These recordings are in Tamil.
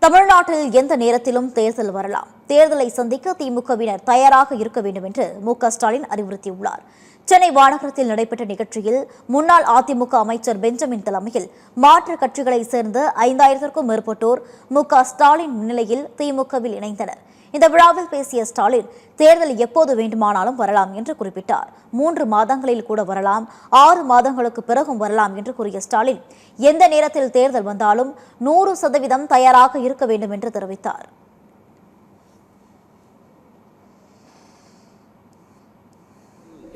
தமிழ்நாட்டில் எந்த நேரத்திலும் தேர்தல் வரலாம். தேர்தலை சந்திக்க திமுகவினர் தயாராக இருக்க வேண்டும் என்று மு.க.ஸ்டாலின் அறிவுறுத்தியுள்ளார். சென்னை வானகரத்தில் நடைபெற்ற நிகழ்ச்சியில் முன்னாள் அதிமுக அமைச்சர் பெஞ்சமின் தலைமையில் மாற்றுக் கட்சிகளைச் சேர்ந்த 5000க்கும் மேற்பட்டோர் மு.க.ஸ்டாலின் முன்னிலையில் திமுகவில் இணைந்தனர். இந்த விழாவில் பேசிய ஸ்டாலின், தேர்தல் எப்போது வேண்டுமானாலும் வரலாம் என்று குறிப்பிட்டார். 3 மாதங்களில் கூட வரலாம், 6 மாதங்களுக்கு பிறகும் வரலாம் என்று கூறிய ஸ்டாலின், எந்த நேரத்தில் தேர்தல் வந்தாலும் 100% தயாராக இருக்க வேண்டும் என்று தெரிவித்தார்.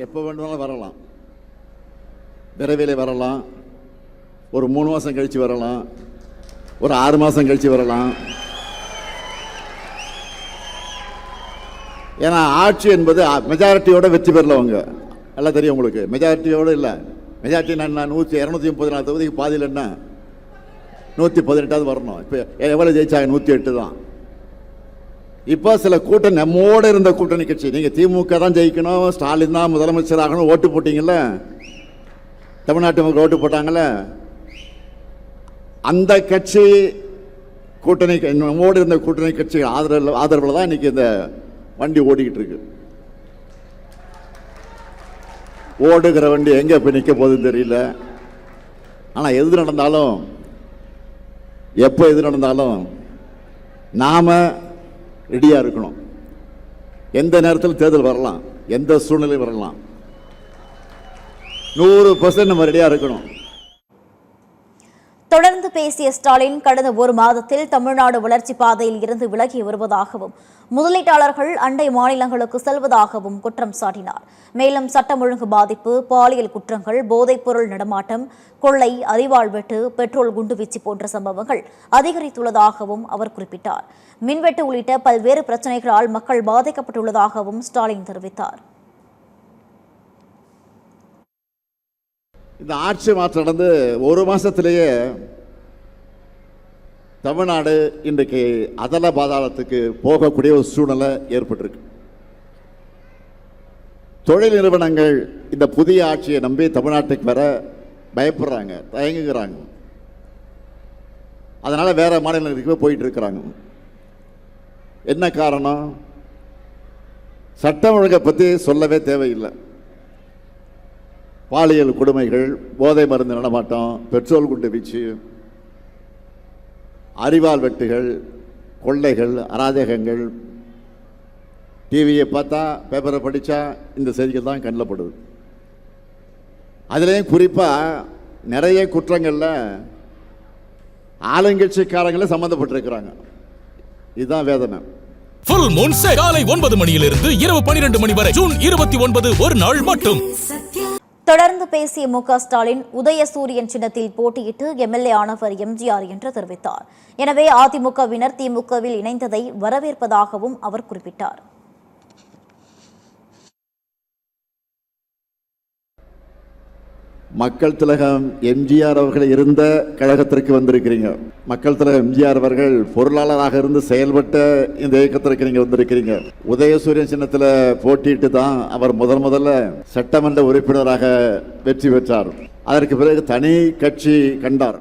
எப்போ வேண்டுமானாலும் வரலாம், விரைவில் வரலாம், ஒரு 3 மாதம் கழித்து வரலாம், ஒரு 6 மாதம் கழித்து வரலாம். ஏன்னா ஆட்சி என்பது மெஜாரிட்டியோட வெற்றி பெறலவங்க எல்லாம் தெரியும் உங்களுக்கு. மெஜாரிட்டியோடு இல்லை, மெஜாரிட்டி நான் 234 தொகுதிக்கு பாதியில் என்ன 118 வரணும். இப்போ எவ்வளோ ஜெயிச்சாங்க? 108 தான். இப்போ சில கூட்டணி நம்மோடு இருந்த கூட்டணி கட்சி, நீங்கள் திமுக தான் ஜெயிக்கணும், ஸ்டாலின் தான் முதலமைச்சர் ஆகணும் ஓட்டு போட்டிங்கல்ல, தமிழ்நாட்டு மக்கள் ஓட்டு போட்டாங்கல்ல, அந்த கட்சி கூட்டணி நம்மோடு இருந்த கூட்டணி கட்சி ஆதரவில் தான் இன்னைக்கு இந்த வண்டி ஓடிக்கிட்டு இருக்கு. ஓடுகிற வண்டி எங்கே போய் நிற்க போகுதுன்னு தெரியல. ஆனால் எது நடந்தாலும், எப்போ எது நடந்தாலும் நாம் ரெடியாக இருக்கணும். எந்த நேரத்தில் தேர்தல் வரலாம், எந்த சூழ்நிலை வரலாம், 100% நம்ம ரெடியாக இருக்கணும். தொடர்ந்து பேசிய ஸ்டாலின், கடந்த 1 மாதத்தில் தமிழ்நாடு வளர்ச்சி பாதையில் இருந்து விலகி வருவதாகவும் முதலீட்டாளர்கள் அண்டை மாநிலங்களுக்கு செல்வதாகவும் குற்றம் சாட்டினார். மேலும் சட்டம் ஒழுங்கு பாதிப்பு, பாலியல் குற்றங்கள், போதைப்பொருள் நடமாட்டம், கொள்ளை, அரிவாள் வெட்டு, பெட்ரோல் குண்டுவீச்சு போன்ற சம்பவங்கள் அதிகரித்துள்ளதாகவும் அவர் குறிப்பிட்டார். மின்வெட்டு உள்ளிட்ட பல்வேறு பிரச்சினைகளால் மக்கள் பாதிக்கப்பட்டுள்ளதாகவும் ஸ்டாலின் தெரிவித்தார். இந்த ஆட்சி மாற்றம் நடந்து 1 மாதத்திலேயே தமிழ்நாடு இன்றைக்கு அதல பாதாளத்துக்கு போகக்கூடிய ஒரு சூழ்நிலை ஏற்பட்டிருக்கு. தொழில் நிறுவனங்கள் இந்த புதிய ஆட்சியை நம்பி தமிழ்நாட்டுக்கு வர பயப்படுறாங்க, தயங்குகிறாங்க. அதனால் வேற மாநிலங்களுக்கு போயிட்டு இருக்கிறாங்க. என்ன காரணம்? சட்டம் ஒழுங்கை பற்றி சொல்லவே தேவையில்லை. பாலியல் கொடுமைகள், போதை மருந்து நடமாட்டம், பெட்ரோல் குண்டு வீச்சு, அரிவாள் வெட்டுகள், கொள்ளைகள், அராஜகங்கள், டிவியை பார்த்தா பேப்பரை படித்தா இந்த செய்திகள் தான் கண்ணில் படுது. அதுலேயும் குறிப்பாக நிறைய குற்றங்களில் ஆளுங்கட்சிக்காரங்களே சம்மந்தப்பட்டிருக்கிறாங்க. இதுதான் வேதனை. ஃபுல் மூன் சேல் காலை 9 மணியிலிருந்து இரவு 12 மணி வரை, ஜூன் 29 ஒரு நாள் மட்டும். தொடர்ந்து பேசிய மு.க.ஸ்டாலின், உதயசூரியன் சின்னத்தில் போட்டியிட்டு எம்எல்ஏ ஆனவர் எம்ஜிஆர் என்று தெரிவித்தார். எனவே அதிமுகவினர் திமுகவில் இணைந்ததை வரவேற்பதாகவும் அவர் குறிப்பிட்டார். மக்கள் திலகம் எம்ஜிஆர் அவர்கள் இருந்த கழகத்திற்கு வந்திருக்கிறீங்க. மக்கள் திலகம் எம்ஜிஆர் அவர்கள் பொருளாளராக இருந்து செயல்பட்ட இந்த இயக்கத்திற்கு நீங்க வந்திருக்கிறீங்க. உதயசூரியன் சின்னத்தில் போட்டியிட்டு தான் அவர் முதல்ல சட்டமன்ற உறுப்பினராக வெற்றி பெற்றார். அதற்கு பிறகு தனி கட்சி கண்டார்.